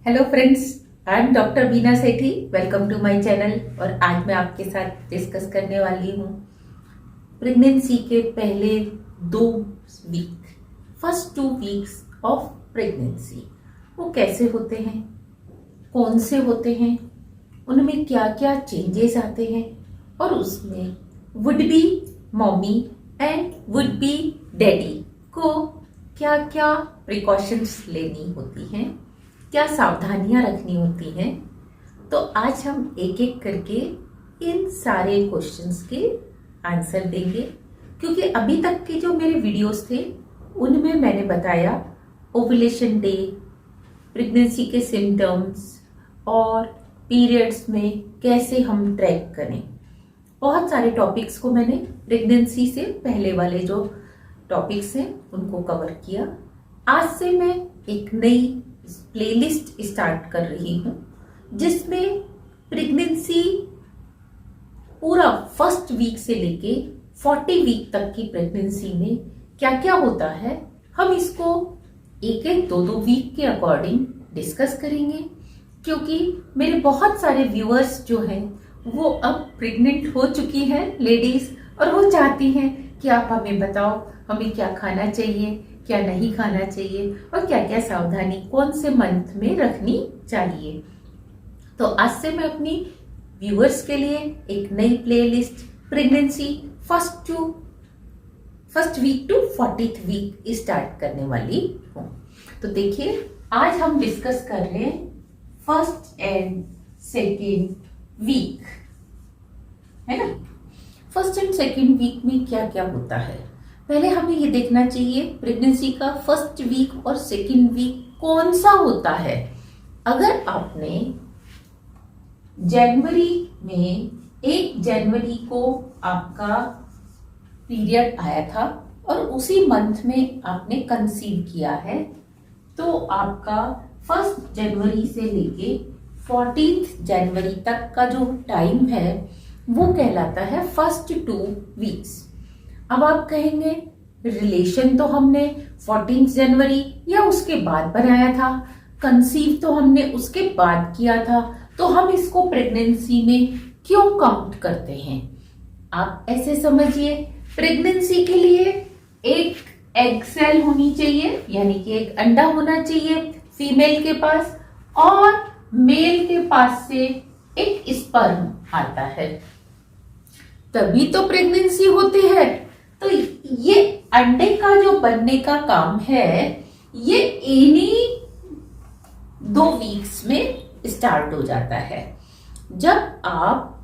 Hello friends, I am doctor Beena Sethi. Welcome to my channel. और आज मैं आपके साथ डिस्कस करने वाली हूँ प्रेगनेंसी के पहले 2 week, first 2 weeks of pregnancy. वो कैसे होते हैं, कौन से होते हैं, उनमें क्या क्या चेंजेस आते हैं और उसमें would be mummy and would be daddy को क्या क्या प्रिकॉशंस लेनी होती हैं, क्या सावधानियां रखनी होती हैं। तो आज हम एक एक करके इन सारे क्वेश्चंस के आंसर देंगे, क्योंकि अभी तक के जो मेरे वीडियोस थे उनमें मैंने बताया ओवुलेशन डे, प्रेगनेंसी के सिम्टम्स और पीरियड्स में कैसे हम ट्रैक करें। बहुत सारे टॉपिक्स को मैंने प्रेगनेंसी से पहले वाले जो टॉपिक्स हैं उनको कवर किया। आज से मैं एक नई प्लेलिस्ट स्टार्ट कर रही हूं जिसमें प्रेगनेंसी पूरा फर्स्ट वीक से लेके 40 वीक तक की प्रेगनेंसी में क्या क्या होता है, हम इसको एक एक दो वीक के अकॉर्डिंग डिस्कस करेंगे। क्योंकि मेरे बहुत सारे व्यूअर्स जो हैं वो अब प्रेग्नेंट हो चुकी हैं लेडीज, और वो चाहती हैं कि आप हमें बताओ हमें क्या खाना चाहिए, क्या नहीं खाना चाहिए और क्या क्या सावधानी कौन से मंथ में रखनी चाहिए। तो आज से मैं अपनी व्यूअर्स के लिए एक नई playlist pregnancy first week to 40th week start करने वाली हूँ। तो देखिए, आज हम डिस्कस कर रहे हैं फर्स्ट एंड सेकेंड वीक, है ना। फर्स्ट एंड सेकेंड वीक में क्या क्या होता है, पहले हमें ये देखना चाहिए प्रेगनेंसी का फर्स्ट वीक और सेकेंड वीक कौन सा होता है। अगर आपने जनवरी में 1 जनवरी को आपका पीरियड आया था और उसी मंथ में आपने कंसीव किया है, तो आपका 1 जनवरी से लेके 14 जनवरी तक का जो टाइम है वो कहलाता है फर्स्ट 2 वीक्स। अब आप कहेंगे रिलेशन तो हमने 14 जनवरी या उसके बाद बनाया था, कंसीव तो हमने उसके बाद किया था, तो हम इसको प्रेगनेंसी में क्यों काउंट करते हैं। आप ऐसे समझिए, प्रेगनेंसी के लिए एक एग सेल होनी चाहिए, यानी कि एक अंडा होना चाहिए फीमेल के पास, और मेल के पास से एक स्पर्म आता है, तभी तो प्रेगनेंसी होती है। तो ये अंडे का जो बनने का काम है ये इन्हीं 2 वीक्स में स्टार्ट हो जाता है। जब आप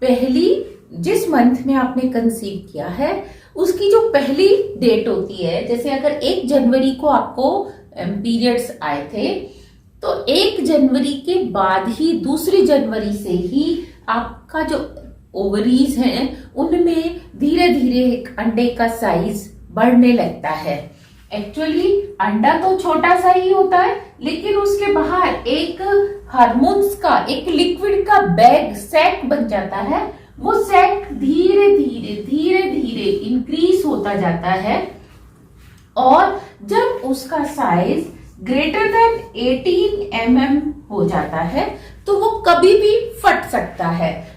पहली जिस मंथ में आपने कंसीव किया है उसकी जो पहली डेट होती है, जैसे अगर 1 जनवरी को आपको पीरियड्स आए थे तो 1 जनवरी के बाद ही 2 जनवरी से ही आपका जो ओवरीज हैं उनमें धीरे धीरे एक अंडे का साइज बढ़ने लगता है। एक्चुअली अंडा तो छोटा सा ही होता है, लेकिन उसके बाहर एक हार्मोन्स का एक लिक्विड का बैग सैक बन जाता है। वो सैक धीरे धीरे इंक्रीज होता जाता है, और जब उसका साइज ग्रेटर देन 18 mm हो जाता है तो वो कभी भी फट सकता है।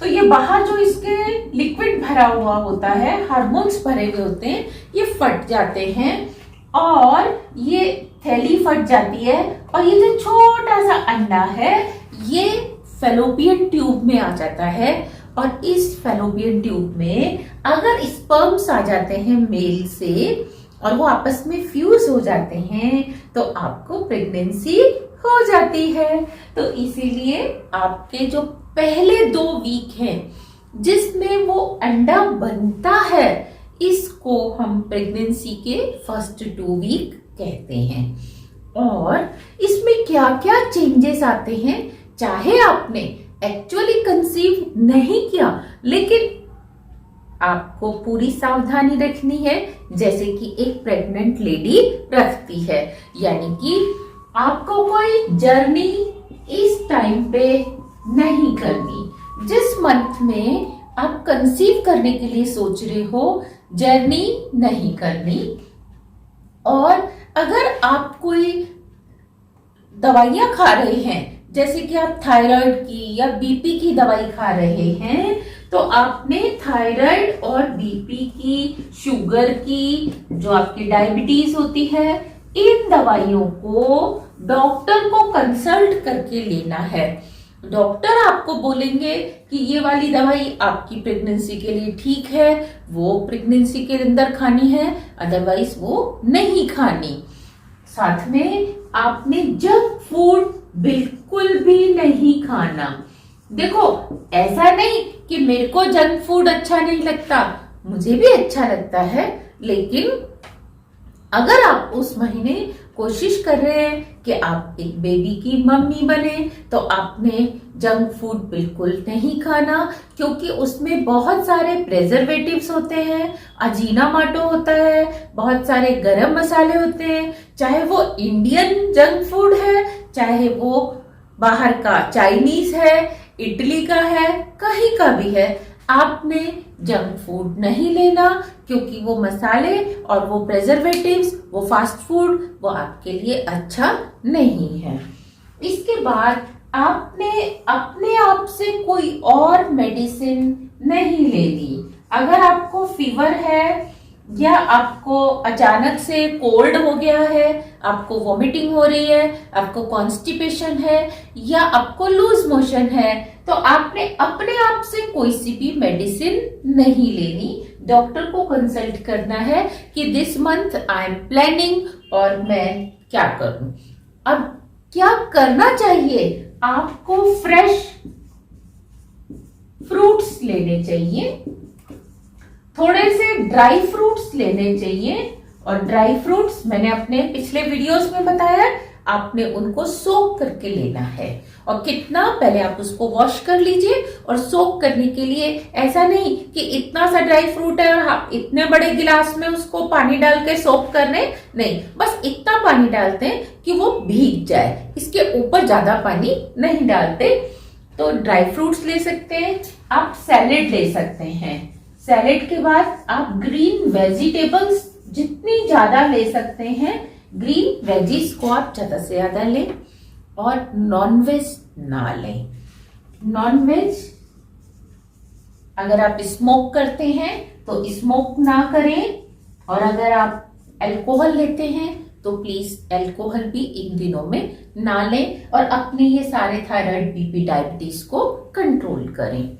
तो ये बाहर जो इसके लिक्विड भरा हुआ होता है, हार्मोन्स भरे हुए होते हैं, ये फट जाते हैं और ये थैली फट जाती है, और ये जो छोटा सा अंडा है ये फैलोपियन ट्यूब में आ जाता है। और इस फैलोपियन ट्यूब में अगर स्पर्म्स आ जाते हैं मेल से और वो आपस में फ्यूज हो जाते हैं तो आपको प्रेगनेंसी हो जाती है। तो इसीलिए आपके जो पहले 2 वीक हैं जिसमें वो अंडा बनता है, इसको हम प्रेगनेंसी के फर्स्ट 2 वीक कहते हैं। और इसमें क्या क्या चेंजेस आते हैं, चाहे आपने एक्चुअली कंसीव नहीं किया लेकिन आपको पूरी सावधानी रखनी है, जैसे कि एक प्रेग्नेंट लेडी रखती है। यानी कि आपको कोई जर्नी इस टाइम पे नहीं करनी। जिस मंथ में आप कंसीव करने के लिए सोच रहे हो, जर्नी नहीं करनी। और अगर आप कोई दवाइयां खा रहे हैं, जैसे कि आप थायराइड की या बीपी की दवाई खा रहे हैं, तो आपने थायराइड और बीपी की, शुगर की, जो आपकी डायबिटीज होती है, इन दवाइयों को डॉक्टर को कंसल्ट करके लेना है। डॉक्टर आपको बोलेंगे कि ये वाली दवाई आपकी प्रेगनेंसी के लिए ठीक है, वो प्रेगनेंसी के अंदर खानी है, अदरवाइज वो नहीं खानी। साथ में आपने जंक फूड बिल्कुल भी नहीं खाना। देखो, ऐसा नहीं कि मेरे को जंक फूड अच्छा नहीं लगता, मुझे भी अच्छा लगता है, लेकिन अगर आप उस महीने कोशिश कर रहे हैं कि आप एक बेबी की मम्मी बने, तो आपने जंक फूड बिल्कुल नहीं खाना, क्योंकि उसमें बहुत सारे प्रेजर्वेटिव्स होते हैं, अजीनामाटो होता है, बहुत सारे गरम मसाले होते हैं, चाहे वो इंडियन जंक फूड है, चाहे वो बाहर का चाइनीज है, इटली का है, कहीं का भी है। आपने जंक फूड नहीं लेना, क्योंकि वो मसाले और वो प्रेजर्वेटिव्स, वो फास्ट फूड, वो आपके लिए अच्छा नहीं है। इसके बाद आपने अपने आप से कोई और मेडिसिन नहीं लेनी। अगर आपको फीवर है या आपको अचानक से कोल्ड हो गया है, आपको वॉमिटिंग हो रही है, आपको कॉन्स्टिपेशन है या आपको लूज मोशन है, तो आपने अपने आप से कोई सी भी मेडिसिन नहीं लेनी। डॉक्टर को कंसल्ट करना है कि this month I am planning और मैं क्या करूं। अब क्या करना चाहिए? आपको फ्रेश फ्रूट्स लेने चाहिए, थोड़े से ड्राई फ्रूट्स लेने चाहिए, और ड्राई फ्रूट्स मैंने अपने पिछले वीडियोस में बताया, आपने उनको सोक करके लेना है। और कितना, पहले आप उसको वॉश कर लीजिए, और सोक करने के लिए ऐसा नहीं कि इतना सा ड्राई फ्रूट है और आप इतने बड़े गिलास में उसको पानी डाल के सोक करने, नहीं, बस इतना पानी डालते हैं कि वो भीग जाए, इसके ऊपर ज्यादा पानी नहीं डालते। तो ड्राई फ्रूट्स ले सकते हैं, आप सैलेड ले सकते हैं। सैलेड के बाद आप ग्रीन वेजिटेबल्स जितनी ज्यादा ले सकते हैं, ग्रीन वेजीज को आप ज्यादा से ज्यादा लें, और नॉनवेज ना लें। नॉनवेज अगर आप स्मोक करते हैं तो स्मोक ना करें, और अगर आप अल्कोहल लेते हैं तो प्लीज अल्कोहल भी इन दिनों में ना लें, और अपने ये सारे थायराइड, बीपी, डायबिटीज को कंट्रोल करें।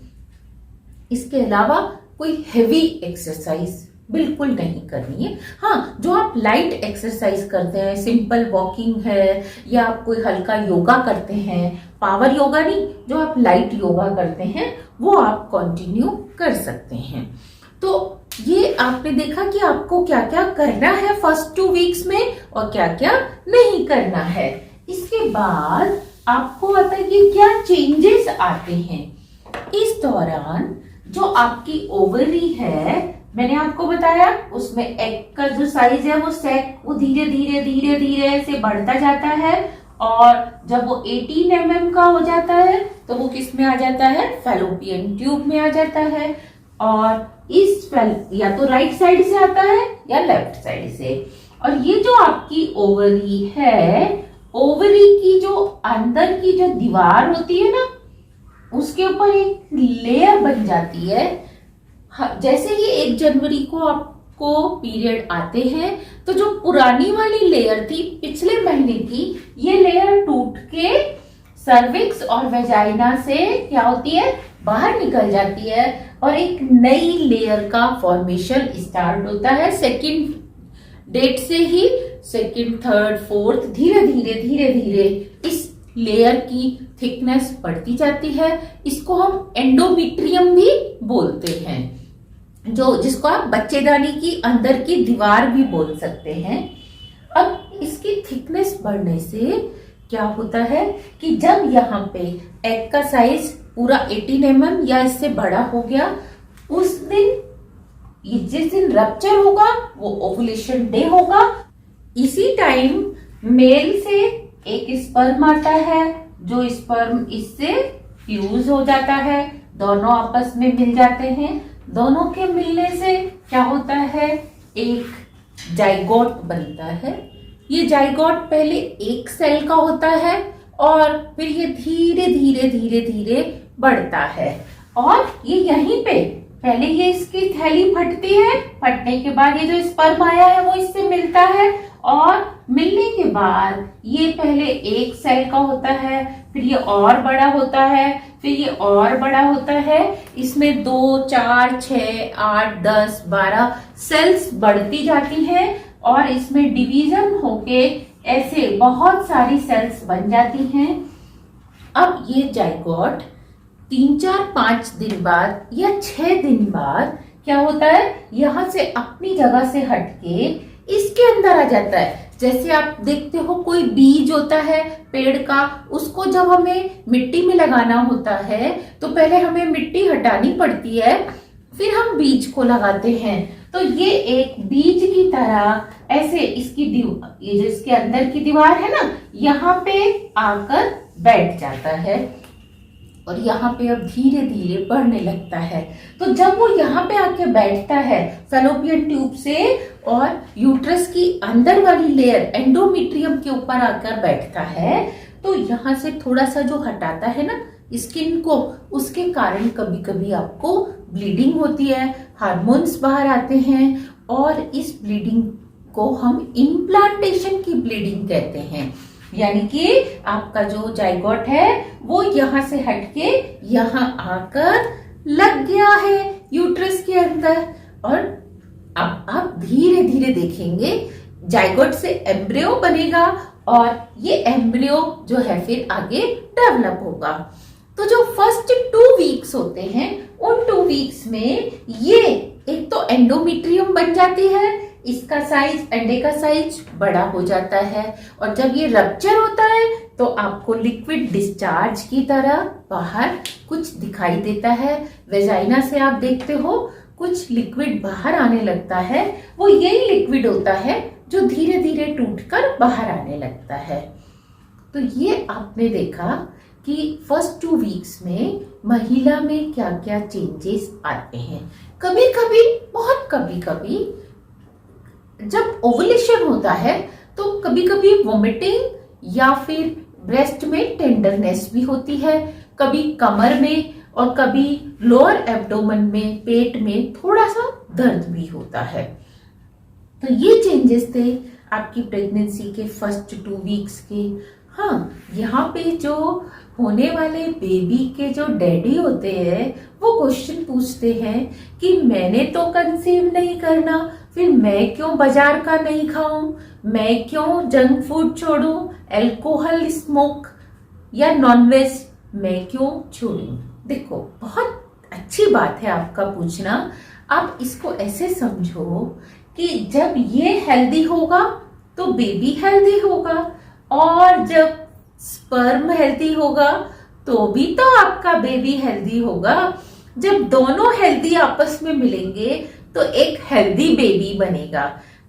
इसके अलावा कोई हेवी एक्सरसाइज बिल्कुल नहीं करनी है। हाँ, जो आप लाइट एक्सरसाइज करते हैं, सिंपल वॉकिंग है, या आप कोई हल्का योगा करते हैं, पावर योगा नहीं, जो आप लाइट योगा करते हैं, वो आप कंटिन्यू कर सकते हैं। तो ये आपने देखा कि आपको क्या क्या करना है फर्स्ट 2 वीक्स में और क्या क्या नहीं करना है। इसके बाद आपको आता है कि क्या चेंजेस आते हैं इस दौरान। जो आपकी ओवरी है, मैंने आपको बताया, उसमें एग का जो साइज है वो धीरे धीरे धीरे धीरे से बढ़ता जाता है, और जब वो 18 mm का हो जाता है तो वो किस में आ जाता है? फैलोपियन ट्यूब में आ जाता है। और इस या तो राइट साइड से आता है या लेफ्ट साइड से। और ये जो आपकी ओवरी है, ओवरी की जो अंदर की जो दीवार होती है ना, उसके ऊपर एक लेयर बन जाती है। जैसे ही 1 जनवरी को आपको पीरियड आते हैं, तो जो पुरानी वाली लेयर थी पिछले महीने की, ये लेयर टूट के सर्विक्स और वेजाइना से क्या होती है? बाहर निकल जाती है, और एक नई लेयर का फॉर्मेशन स्टार्ट होता है। सेकंड डेट से ही, सेकंड, थर्ड, फोर्थ, धीरे धीरे धीरे धीरे इस लेयर की थिकनेस बढ़ती जाती है। इसको हम एंडोमेट्रियम भी बोलते हैं, जिसको आप बच्चेदानी की अंदर की दीवार भी बोल सकते हैं। अब इसकी थिकनेस बढ़ने से क्या होता है कि जब यहाँ पे एग का साइज पूरा 18 mm या इससे बड़ा हो गया, उस दिन, जिस दिन रप्चर होगा, वो ओवुलेशन डे होगा। इसी टाइम मेल से एक स्पर्म आता है, जो स्पर्म इससे फ्यूज हो जाता है, दोनों आपस में मिल जाते हैं। दोनों के मिलने से क्या होता है? एक जाइगोट बनता है। ये जाइगोट पहले एक सेल का होता है और फिर ये धीरे धीरे धीरे धीरे बढ़ता है और ये यहीं पे पहले ये इसकी थैली फटती है, फटने के बाद ये जो स्पर्म आया है वो इससे मिलता है और मिलने के बाद ये पहले एक सेल का होता है, फिर ये और बड़ा होता है, फिर ये और बड़ा होता है। इसमें 2, 4, 6, 8, 10, 12 सेल्स बढ़ती जाती हैं और इसमें डिवीजन होके ऐसे बहुत सारी सेल्स बन जाती हैं। अब ये जाइगोट 3, 4, 5 दिन बाद या 6 दिन बाद क्या होता है, यहाँ से अपनी जगह से हटके इसके अंदर आ जाता है। जैसे आप देखते हो कोई बीज होता है पेड़ का, उसको जब हमें मिट्टी में लगाना होता है तो पहले हमें मिट्टी हटानी पड़ती है, फिर हम बीज को लगाते हैं। तो ये एक बीज की तरह ऐसे इसकी ये जो इसके अंदर की दीवार है ना, यहाँ पे आकर बैठ जाता है और यहाँ पे अब धीरे धीरे बढ़ने लगता है। तो जब वो यहाँ पे आके बैठता है फैलोपियन ट्यूब से और यूट्रस की अंदर वाली लेयर एंडोमेट्रियम के ऊपर आकर बैठता है, तो यहाँ से थोड़ा सा जो हटाता है ना स्किन को, उसके कारण कभी कभी आपको ब्लीडिंग होती है, हार्मोन्स बाहर आते हैं और इस ब्लीडिंग को हम इम्प्लांटेशन की ब्लीडिंग कहते हैं। यानी कि आपका जो जाइगोट है वो यहाँ से हटके यहाँ आकर लग गया है यूट्रस के अंदर और अब आप धीरे धीरे देखेंगे जाइगोट से एम्ब्रियो बनेगा और ये एम्ब्रियो जो है फिर आगे डेवलप होगा। तो जो फर्स्ट 2 वीक्स होते हैं उन 2 वीक्स में ये एक तो एंडोमेट्रियम बन जाती है, इसका साइज, अंडे का साइज बड़ा हो जाता है और जब ये रप्चर होता है तो आपको लिक्विड डिस्चार्ज की तरह बाहर कुछ दिखाई देता है। वेजाइना से आप देखते हो कुछ लिक्विड बाहर आने लगता है, वो यही लिक्विड होता है जो धीरे धीरे टूटकर बाहर आने लगता है। तो ये आपने देखा कि फर्स्ट 2 वीक्स में महिला में क्या क्या चेंजेस आते हैं। कभी कभी, बहुत कभी कभी जब ओवुलेशन होता है तो कभी कभी वोमिटिंग या फिर ब्रेस्ट में टेंडरनेस भी होती है, कभी कमर में और कभी लोअर एब्डोमेन में, पेट में थोड़ा सा दर्द भी होता है। तो ये चेंजेस थे आपकी प्रेगनेंसी के फर्स्ट 2 वीक्स के। हाँ, यहाँ पे जो होने वाले बेबी के जो डैडी होते हैं वो क्वेश्चन पूछते हैं कि मैंने तो कंसीव नहीं करना, फिर मैं क्यों बाजार का नहीं खाऊं, मैं क्यों जंक फूड छोड़ूं, अल्कोहल, स्मोक या नॉनवेज मैं क्यों छोड़ूं। देखो, बहुत अच्छी बात है आपका पूछना। आप इसको ऐसे समझो कि जब ये हेल्दी होगा तो बेबी हेल्दी होगा और जब स्पर्म हेल्दी होगा तो भी तो आपका बेबी हेल्दी होगा। जब दोनों हेल्दी आपस में मिलेंगे तो एक हेल्दी बेबी बनेगा।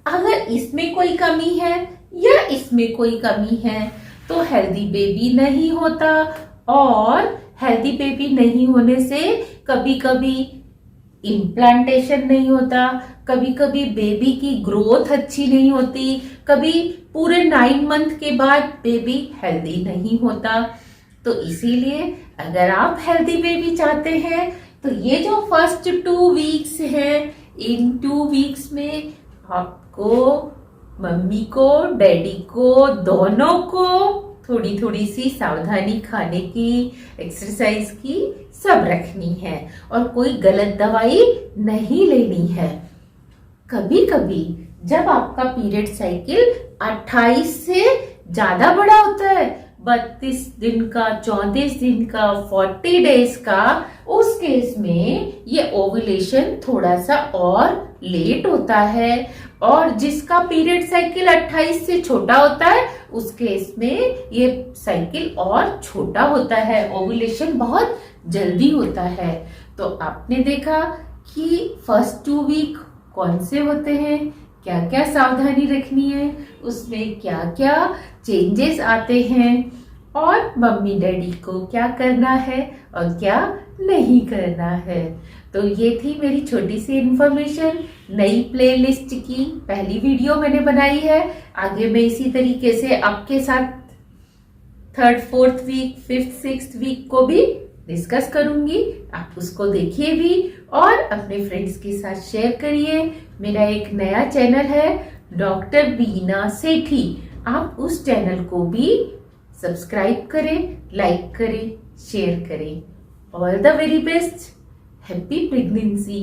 अगर इसमें कोई कमी है या इसमें कोई कमी है तो हेल्दी बेबी नहीं होता और हेल्दी बेबी नहीं होने से कभी कभी इम्प्लांटेशन नहीं होता, कभी कभी बेबी की ग्रोथ अच्छी नहीं होती, कभी पूरे 9 मंथ के बाद बेबी हेल्दी नहीं होता। तो इसीलिए अगर आप हेल्दी बेबी चाहते हैं तो ये जो फर्स्ट 2 वीक्स है, इन 2 वीक्स में आपको, मम्मी को, डैडी को, दोनों को थोड़ी थोड़ी सी सावधानी खाने की, एक्सरसाइज की सब रखनी है और कोई गलत दवाई नहीं लेनी है। कभी कभी जब आपका पीरियड साइकिल 28 से ज्यादा बड़ा होता है, 32 दिन का, 34 दिन का, 40 डेज का, उस केस में ये ओव्यूलेशन थोड़ा सा और लेट होता है और जिसका पीरियड साइकिल 28 से छोटा होता है उस केस में ये साइकिल और छोटा होता है, ओव्यूलेशन बहुत जल्दी होता है। तो आपने देखा कि फर्स्ट 2 वीक कौन से होते हैं, क्या क्या सावधानी रखनी है, उसमें क्या क्या चेंजेस आते हैं और मम्मी डैडी को क्या करना है और क्या नहीं करना है। तो ये थी मेरी छोटी सी इन्फॉर्मेशन नई प्लेलिस्ट की पहली वीडियो मैंने बनाई है। आगे मैं इसी तरीके से आपके साथ 3rd 4th week 5th 6th week को भी डिस्कस करूंगी। आप उसको देखिए भी और अपने फ्रेंड्स के साथ शेयर करिए। मेरा एक नया चैनल है डॉक्टर बीना सेठी, आप उस चैनल को भी सब्सक्राइब करें, लाइक करें, शेयर करें। All the very best, happy pregnancy.